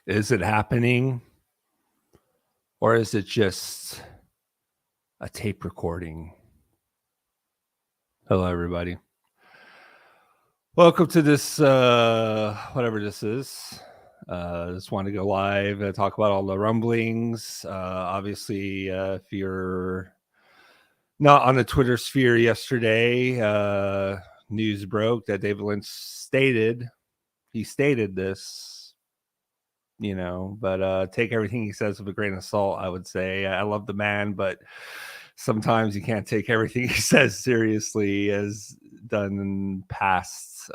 Is it happening? Or is it just a tape recording? Hello, everybody. Welcome to this, whatever this is. Just want to go live and talk about all the rumblings. Obviously, if you're not on the Twitter sphere yesterday, news broke that David Lynch stated this, but take everything he says with a grain of salt, I would say. I love the man, but sometimes you can't take everything he says seriously, as done in past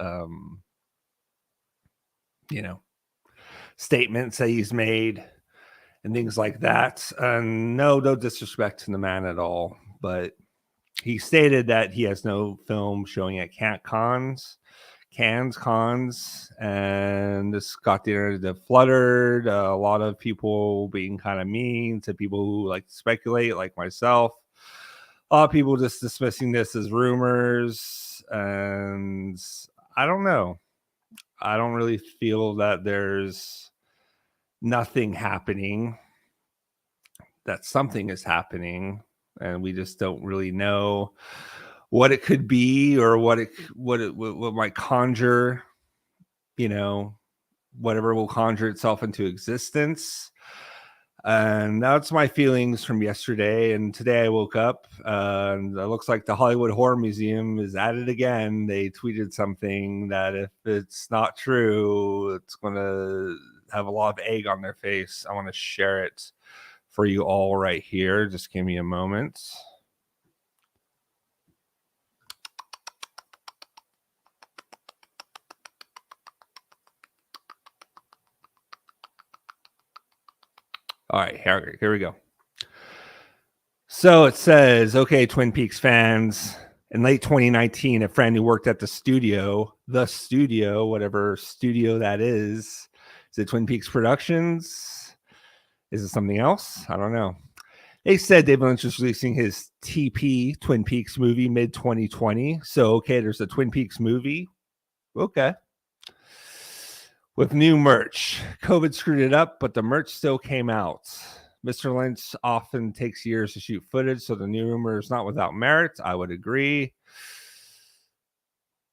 statements that he's made and things like that. No disrespect to the man at all, but he stated that he has no film showing at cons, and this got the internet fluttered. A lot of people being kind of mean to people who like to speculate, like myself. A lot of people just dismissing this as rumors, and I don't know. I don't really feel that there's nothing happening, that something is happening, and we just don't really know what it could be or what might conjure, whatever will conjure itself into existence. And that's my feelings from yesterday. And today I woke up and it looks like the Hollywood Horror Museum is at it again. They tweeted something that if it's not true, it's going to have a lot of egg on their face. I want to share it for you all right here. Just give me a moment. All right, here we go. So it says, okay, Twin Peaks fans, in late 2019, a friend who worked at the studio, whatever studio that is it Twin Peaks Productions? Is it something else? I don't know. They said David Lynch was releasing his TP, Twin Peaks movie, mid-2020. So, okay, there's a Twin Peaks movie. Okay. With new merch. COVID screwed it up, but the merch still came out. Mr. Lynch often takes years to shoot footage, so the new rumor is not without merit. I would agree.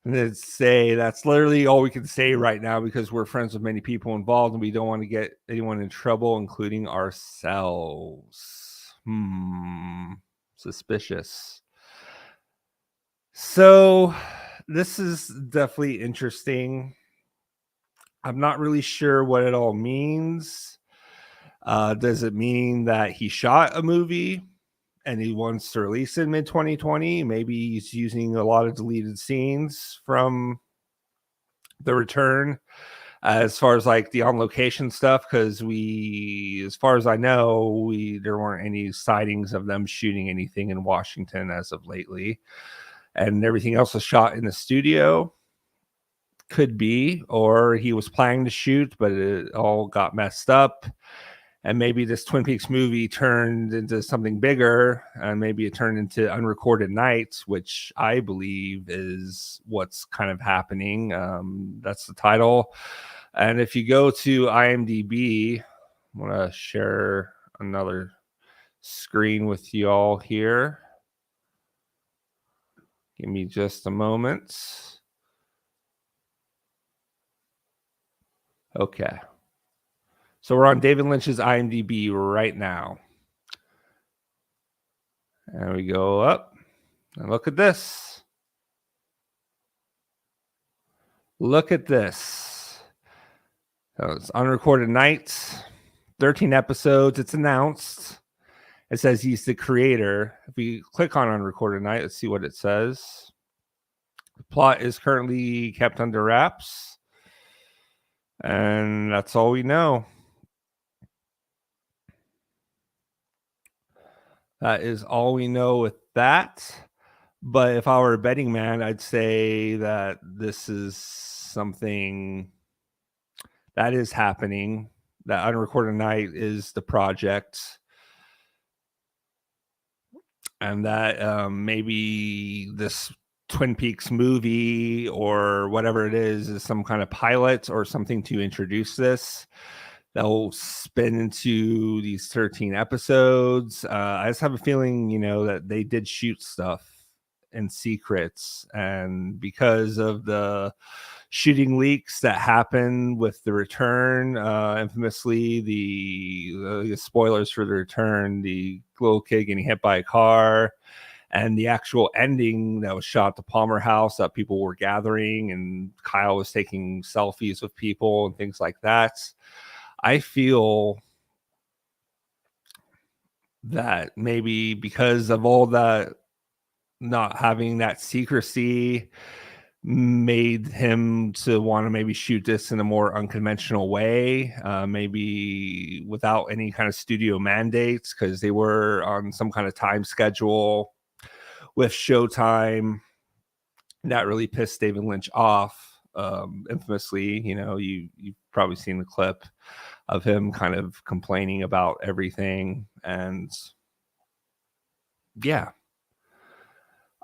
And then say that's literally all we can say right now because we're friends with many people involved and we don't want to get anyone in trouble, including ourselves. Suspicious. So this is definitely interesting. I'm not really sure what it all means. Does it mean that he shot a movie and he wants to release it in mid-2020? Maybe he's using a lot of deleted scenes from The Return as far as like the on-location stuff, because as far as I know, there weren't any sightings of them shooting anything in Washington as of lately, and everything else was shot in the studio. Could be, or he was planning to shoot, but it all got messed up. And maybe this Twin Peaks movie turned into something bigger, and maybe it turned into Unrecorded Nights, which I believe is what's kind of happening. That's the title. And if you go to IMDb, I'm going to share another screen with you all here. Give me just a moment. Okay. So we're on David Lynch's IMDb right now. And we go up. And look at this. Look at this. So it's Unrecorded Nights. 13 episodes. It's announced. It says he's the creator. If we click on Unrecorded Night, let's see what it says. The plot is currently kept under wraps. And that's all we know. That is all we know with that. But if I were a betting man, I'd say that this is something that is happening. That Unrecorded Night is the project. And that maybe this Twin Peaks movie or whatever it is some kind of pilot or something to introduce this. they'll spin into these 13 episodes. I just have a feeling, that they did shoot stuff in secrets, and because of the shooting leaks that happened with the return, infamously the spoilers for the return, the little kid getting hit by a car, and the actual ending that was shot at the Palmer house, that people were gathering and Kyle was taking selfies with people and things like that. I feel that maybe because of all that, not having that secrecy made him to want to maybe shoot this in a more unconventional way, maybe without any kind of studio mandates, because they were on some kind of time schedule with Showtime. That really pissed David Lynch off. Infamously, you've probably seen the clip of him kind of complaining about everything. And yeah,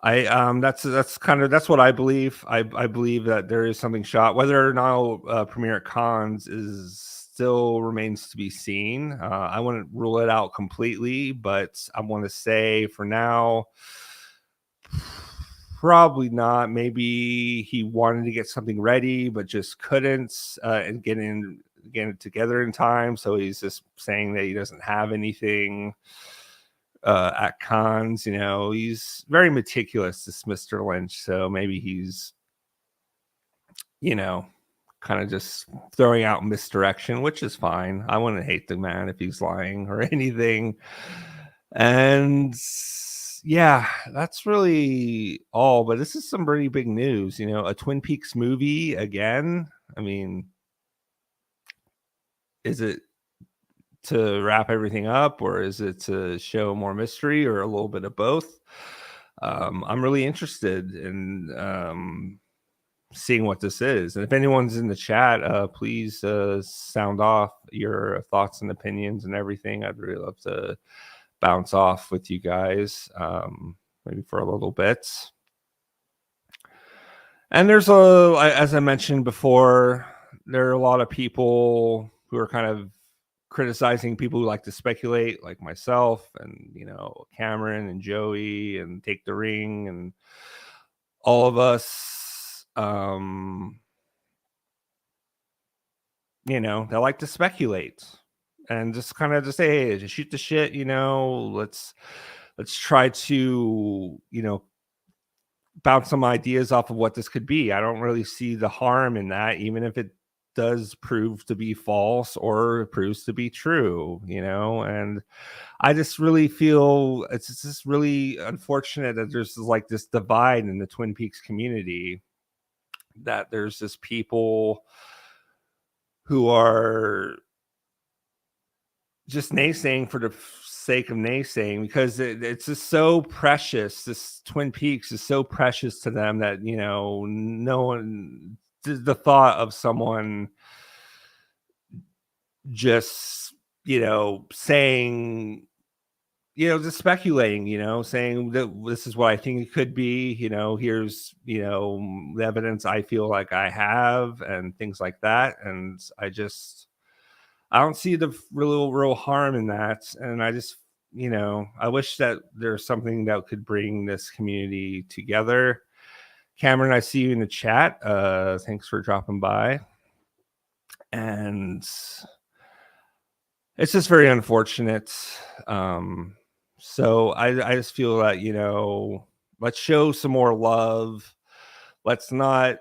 that's what I believe. I believe that there is something shot. Whether or not premiere at cons is still remains to be seen. I wouldn't rule it out completely, but I want to say for now, probably not. Maybe he wanted to get something ready, but just couldn't, and get it together in time. So he's just saying that he doesn't have anything at cons. He's very meticulous, this Mr. Lynch. So maybe he's, kind of just throwing out misdirection, which is fine. I wouldn't hate the man if he's lying or anything. And yeah, that's really all. But this is some pretty big news. A Twin Peaks movie again. I mean, is it to wrap everything up, or is it to show more mystery, or a little bit of both? I'm really interested in seeing what this is. And if anyone's in the chat, please sound off your thoughts and opinions and everything. I'd really love to bounce off with you guys, maybe for a little bit. And there's as I mentioned before, there are a lot of people who are kind of criticizing people who like to speculate, like myself and Cameron and Joey and Take the Ring and all of us. They like to speculate and just kind of just say, hey, just shoot the shit. Let's try to bounce some ideas off of what this could be. I don't really see the harm in that, even if it does prove to be false or proves to be true. And I just really feel it's just really unfortunate that there's like this divide in the Twin Peaks community, that there's just people who are just naysaying for the sake of naysaying, because it's just so precious. This Twin Peaks is so precious to them that no one, the thought of someone just saying, just speculating, saying that this is what I think it could be, here's the evidence I feel like I have, and things like that. And I don't see the real harm in that. And I just, I wish that there's something that could bring this community together. Cameron, I see you in the chat. Thanks for dropping by. And it's just very unfortunate. So I just feel that, let's show some more love. Let's not,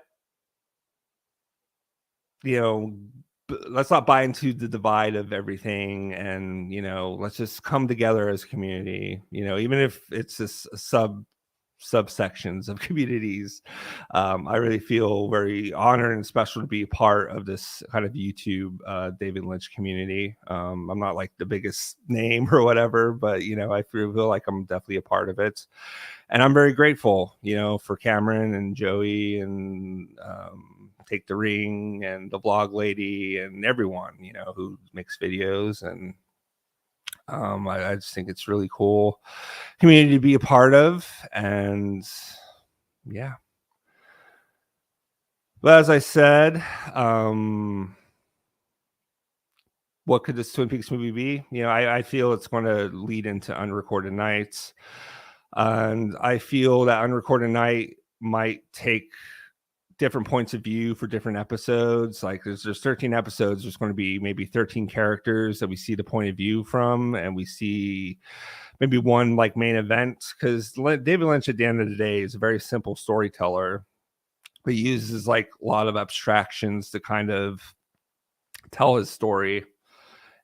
let's not buy into the divide of everything, and let's just come together as a community, even if it's just subsections of communities. I really feel very honored and special to be a part of this kind of YouTube David Lynch community. I'm not like the biggest name or whatever, but I feel like I'm definitely a part of it, and I'm very grateful for Cameron and Joey and Take the Ring and the Vlog Lady and everyone who makes videos. And I just think it's really cool community to be a part of. And yeah, but as I said, what could this Twin Peaks movie be? You know, I feel it's going to lead into Unrecorded Nights. And I feel that Unrecorded Night might take different points of view for different episodes. Like there's 13 episodes. There's going to be maybe 13 characters that we see the point of view from, and we see maybe one like main event, because David Lynch at the end of the day is a very simple storyteller, but he uses like a lot of abstractions to kind of tell his story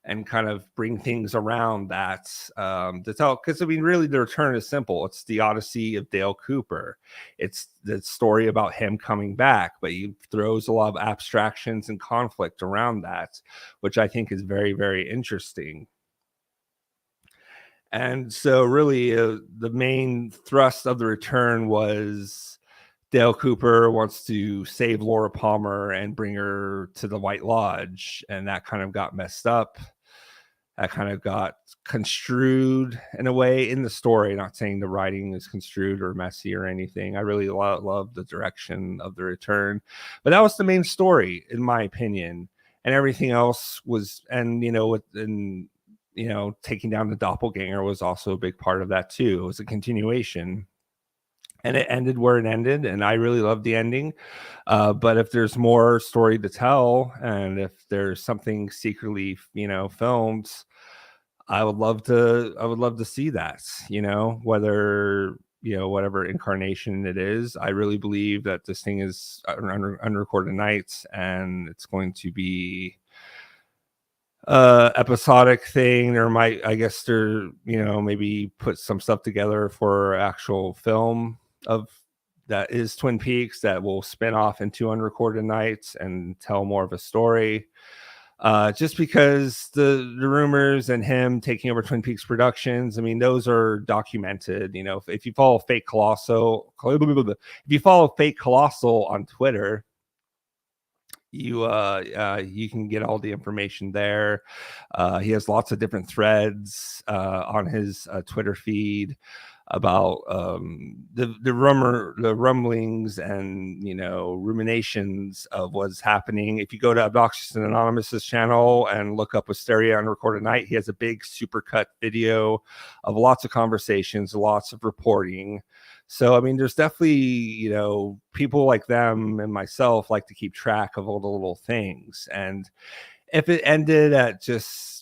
and kind of bring things around that to tell. Because I mean, really, the return is simple. It's the Odyssey of Dale Cooper. It's the story about him coming back, but he throws a lot of abstractions and conflict around that, which I think is very, very interesting. And so, really, the main thrust of the return was Dale Cooper wants to save Laura Palmer and bring her to the White Lodge, and that kind of got messed up. That kind of got construed in a way in the story. Not saying the writing is construed or messy or anything. I really love the direction of the return, but that was the main story, in my opinion. And everything else was, and taking down the doppelganger was also a big part of that too. It was a continuation. And it ended where it ended, and I really loved the ending. But if there's more story to tell, and if there's something secretly, filmed, I would love to see that. Whether whatever incarnation it is, I really believe that this thing is Unrecorded Nights, and it's going to be episodic thing. There might, I guess, maybe put some stuff together for actual film of that is Twin Peaks that will spin off into Unrecorded Nights and tell more of a story. Just because the rumors and him taking over Twin Peaks Productions, I mean, those are documented. If you follow Fake Colossal, on Twitter, you can get all the information there. He has lots of different threads on his Twitter feed about the rumblings and ruminations of what's happening. If you go to Obnoxious and Anonymous's channel and look up Wisteria Unrecorded Night, he has a big supercut video of lots of conversations, lots of reporting. So I mean, there's definitely people like them and myself like to keep track of all the little things. And if it ended at just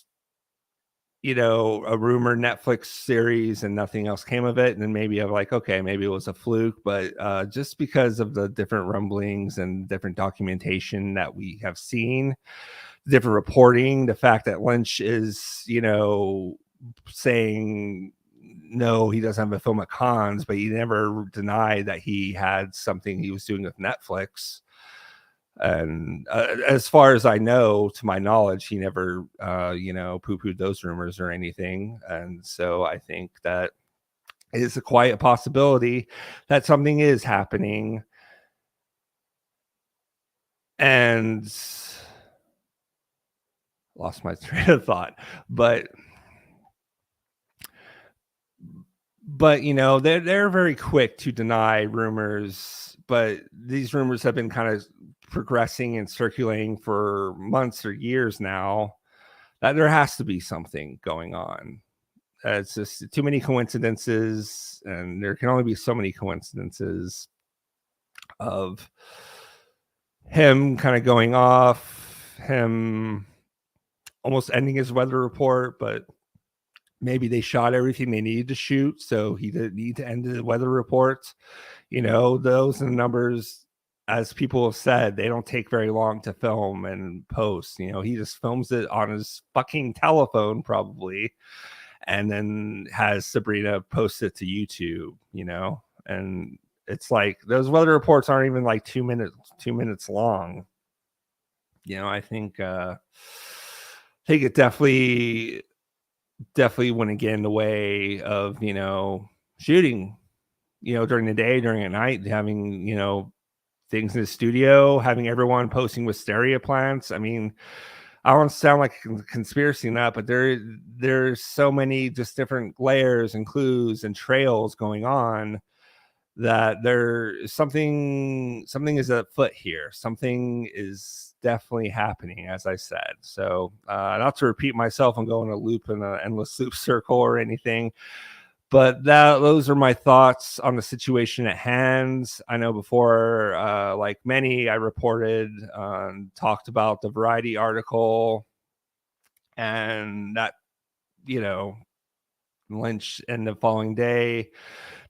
a rumor Netflix series and nothing else came of it, and then maybe I'm like, okay, maybe it was a fluke. But just because of the different rumblings and different documentation that we have seen, different reporting, the fact that Lynch is saying no, he doesn't have a film at cons, but he never denied that he had something he was doing with Netflix. And as far as I know, to my knowledge, he never poo-pooed those rumors or anything. And so I think that it is a quiet possibility that something is happening. And lost my train of thought, but they're very quick to deny rumors, but these rumors have been kind of progressing and circulating for months or years now, that there has to be something going on. It's just too many coincidences, and there can only be so many coincidences of him kind of going off, him almost ending his weather report, but maybe they shot everything they needed to shoot, so he didn't need to end the weather report. Those are the numbers, as people have said, they don't take very long to film and post. He just films it on his fucking telephone probably, and then has Sabrina post it to YouTube, and it's like those weather reports aren't even like 2 minutes long. I think it definitely wouldn't get in the way of shooting during the day, during the night, having things in the studio, having everyone posting wisteria plants. I mean, I don't want to sound like a conspiracy nut, but there's so many just different layers and clues and trails going on that there something is afoot here. Something is definitely happening, as I said. So not to repeat myself and go in a loop in an endless loop circle or anything, but those are my thoughts on the situation at hand. I know before, like many, I reported, talked about the Variety article, and that, you know, Lynch and the following day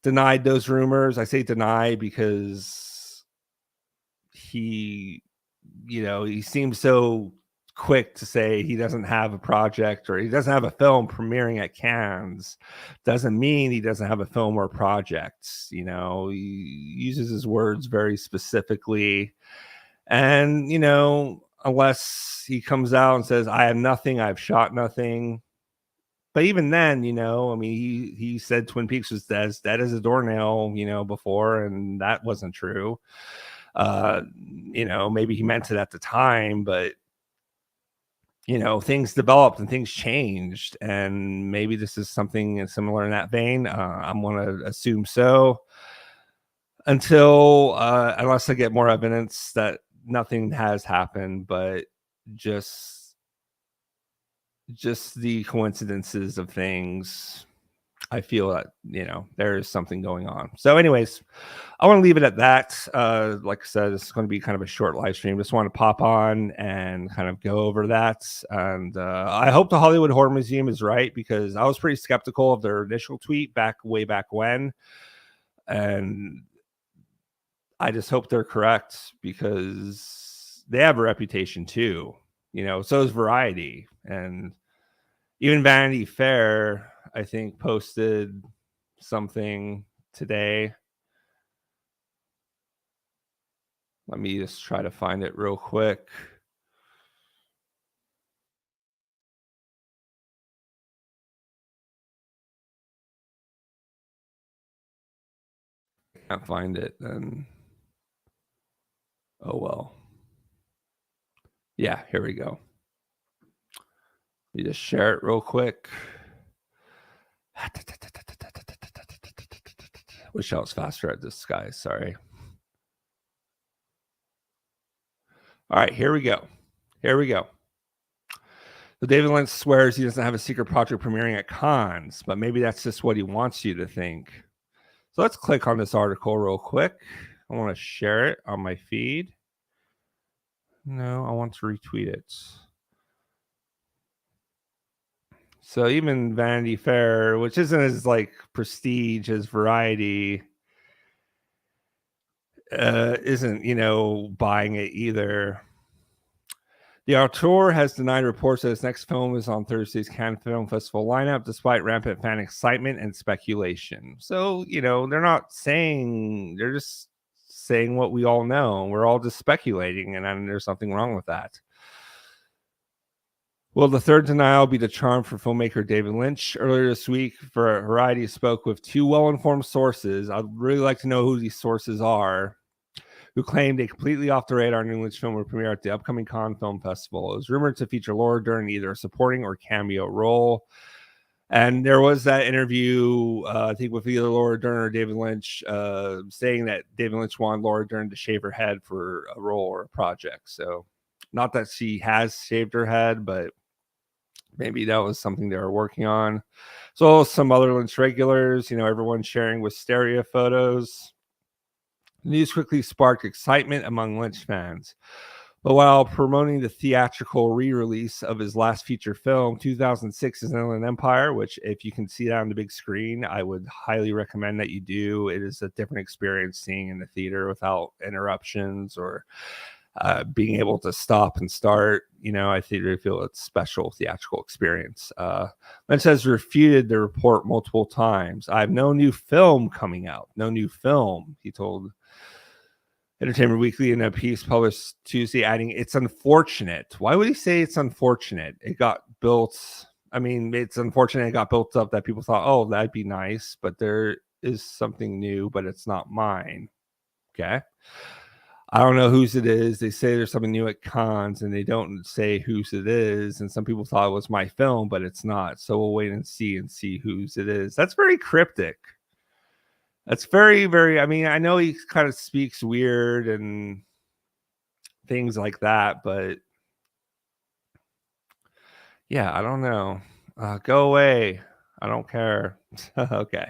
denied those rumors. I say deny because he, he seems so quick to say he doesn't have a project or he doesn't have a film premiering at Cannes. Doesn't mean he doesn't have a film or project. He uses his words very specifically. And, unless he comes out and says, I have nothing, I've shot nothing. But even then, I mean, he said Twin Peaks was dead as a doornail, before, and that wasn't true. Maybe he meant it at the time, but things developed and things changed, and maybe this is something similar in that vein. I'm going to assume so, until unless I get more evidence that nothing has happened, but just the coincidences of things. I feel that, there is something going on. So anyways, I want to leave it at that. Like I said, this is going to be kind of a short live stream. Just want to pop on and kind of go over that. And I hope the Hollywood Horror Museum is right, because I was pretty skeptical of their initial tweet way back when. And I just hope they're correct, because they have a reputation too. So is Variety. And even Vanity Fair, I think, posted something today. Let me just try to find it real quick. Can't find it, then. Oh well. Yeah, here we go. Let me just share it real quick. Wish I was faster at this, guys. Sorry. All right, here we go. So David Lynch swears he doesn't have a secret project premiering at Cannes, but maybe that's just what he wants you to think. So let's click on this article real quick. I want to share it on my feed. No, I want to retweet it. So even Vanity Fair, which isn't as like prestige as Variety, isn't, buying it either. The auteur has denied reports that his next film is on Thursday's Cannes Film Festival lineup, despite rampant fan excitement and speculation. So, they're not saying, they're just saying what we all know. We're all just speculating, and there's something wrong with that. Will the third denial be the charm for filmmaker David Lynch? Earlier this week, Variety spoke with two well-informed sources. I'd really like to know who these sources are, who claimed a completely off the radar new Lynch film would premiere at the upcoming Cannes Film Festival. It was rumored to feature Laura Dern in either a supporting or cameo role. And there was that interview, I think, with either Laura Dern or David Lynch, saying that David Lynch wanted Laura Dern to shave her head for a role or a project. So, not that she has shaved her head, but maybe that was something they were working on. So some other Lynch regulars, everyone sharing Wisteria photos. The news quickly sparked excitement among Lynch fans. But while promoting the theatrical re-release of his last feature film, 2006's Inland Empire, which if you can see that on the big screen, I would highly recommend that you do. It is a different experience seeing in the theater without interruptions or being able to stop and start. I feel it's a special theatrical experience. Lynch has refuted the report multiple times. I have no new film coming out. No new film, he told Entertainment Weekly in a piece published Tuesday, adding, it's unfortunate. Why would he say it's unfortunate? It got built. I mean, it's unfortunate it got built up that people thought, oh, that'd be nice, but there is something new, but it's not mine. Okay. I don't know whose it is. They say there's something new at Cannes, and they don't say whose it is. And some people thought it was my film, but it's not. So we'll wait and see whose it is. That's very cryptic. That's very, very. I mean, I know he kind of speaks weird and things like that, but yeah, I don't know. Go away. I don't care. Okay.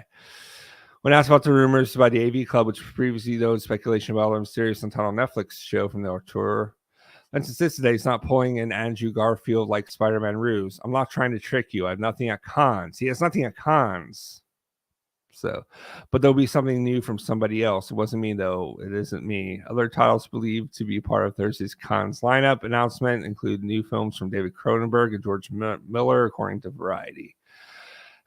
When asked about the rumors about the AV Club, which previously known speculation about a mysterious untitled Netflix show from the tour, Lynch insisted that he's not pulling in Andrew Garfield like Spider-Man ruse. I'm not trying to trick you. I have nothing at cons. He has nothing at cons. So, but there'll be something new from somebody else. It wasn't me, though. It isn't me. Other titles believed to be part of Thursday's cons lineup announcement include new films from David Cronenberg and George Miller, according to Variety.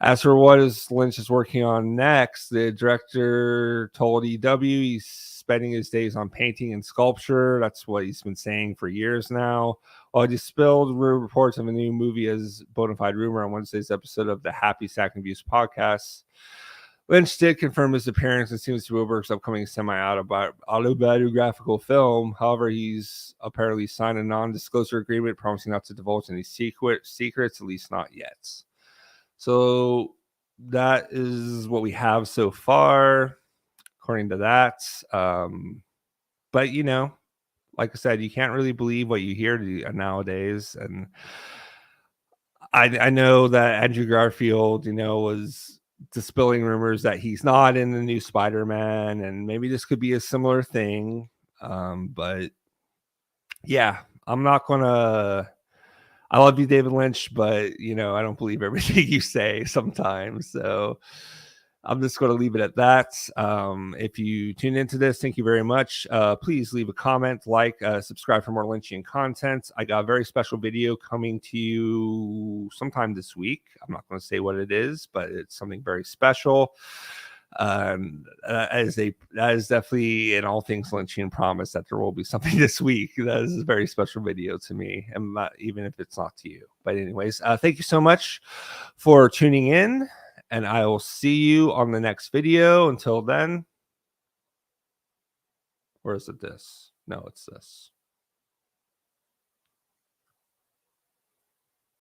As for what Lynch is working on next, the director told EW he's spending his days on painting and sculpture. That's what he's been saying for years now. While he dispelled reports of a new movie as bona fide rumor on Wednesday's episode of the Happy Sack and Abuse podcast, Lynch did confirm his appearance in Steven Spielberg's upcoming semi-autobiographical film. However, he's apparently signed a non-disclosure agreement promising not to divulge any secrets, at least not yet. So that is what we have so far, according to that. But, you know, like I said, you can't really believe what you hear nowadays. And I know that Andrew Garfield, you know, was dispelling rumors that he's not in the new Spider-Man, and maybe this could be a similar thing. But yeah, I'm not gonna. I love you, David Lynch, but you know I don't believe everything you say sometimes. So I'm just going to leave it at that. If you tune into this, thank you very much. Please leave a comment, subscribe for more Lynchian content. I got a very special video coming to you sometime this week. I'm not going to say what it is, but it's something very special. That is definitely in all things Lynchian promise that there will be something this week. That is a very special video to me, and even if it's not to you. But anyways, thank you so much for tuning in. And I will see you on the next video. Until then, or is it this? No, it's this.